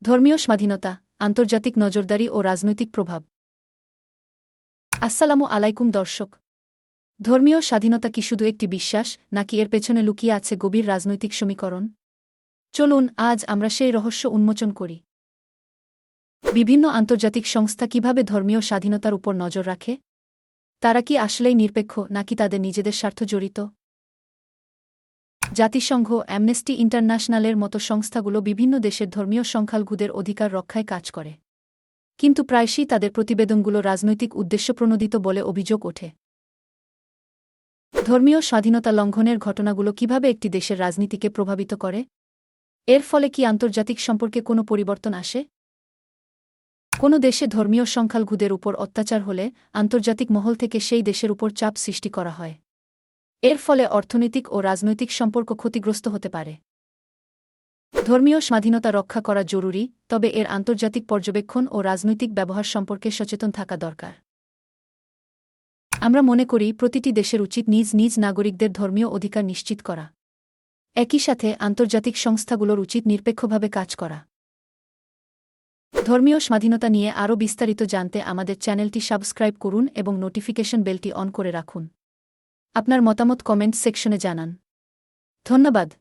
ধর্মীয় স্বাধীনতা, আন্তর্জাতিক নজরদারি ও রাজনৈতিক প্রভাব। আসসালামু আলাইকুম দর্শক। ধর্মীয় স্বাধীনতা কি শুধু একটি বিশ্বাস, নাকি এর পেছনে লুকিয়ে আছে গভীর রাজনৈতিক সমীকরণ? চলুন আজ আমরা সেই রহস্য উন্মোচন করি। বিভিন্ন আন্তর্জাতিক সংস্থা কিভাবে ধর্মীয় স্বাধীনতার উপর নজর রাখে? তারা কি আসলেই নিরপেক্ষ, নাকি তাদের নিজেদের স্বার্থ জড়িত? জাতিসংঘ, অ্যামনেস্টি ইন্টারন্যাশনালের মতো সংস্থাগুলো বিভিন্ন দেশের ধর্মীয় সংখ্যালঘুদের অধিকার রক্ষায় কাজ করে। কিন্তু প্রায়শই তাদের প্রতিবেদনগুলো রাজনৈতিক উদ্দেশ্যপ্রণোদিত বলে অভিযোগ ওঠে। ধর্মীয় স্বাধীনতা লঙ্ঘনের ঘটনাগুলো কিভাবে একটি দেশের রাজনীতিকে প্রভাবিত করে? এর ফলে কি আন্তর্জাতিক সম্পর্কে কোনো পরিবর্তন আসে? কোনো দেশে ধর্মীয় সংখ্যালঘুদের উপর অত্যাচার হলে আন্তর্জাতিক মহল থেকে সেই দেশের উপর চাপ সৃষ্টি করা হয়। এর ফলে অর্থনৈতিক ও রাজনৈতিক সম্পর্ক ক্ষতিগ্রস্ত হতে পারে। ধর্মীয় স্বাধীনতা রক্ষা করা জরুরি, তবে এর আন্তর্জাতিক পর্যবেক্ষণ ও রাজনৈতিক ব্যবহার সম্পর্কে সচেতন থাকা দরকার। আমরা মনে করি প্রতিটি দেশের উচিত নিজ নিজ নাগরিকদের ধর্মীয় অধিকার নিশ্চিত করা। একই সাথে আন্তর্জাতিক সংস্থাগুলোর উচিত নিরপেক্ষভাবে কাজ করা। ধর্মীয় স্বাধীনতা নিয়ে আরও বিস্তারিত জানতে আমাদের চ্যানেলটি সাবস্ক্রাইব করুন এবং নোটিফিকেশন বেলটি অন করে রাখুন। আপনার মতামত কমেন্ট সেকশনে জানান। ধন্যবাদ।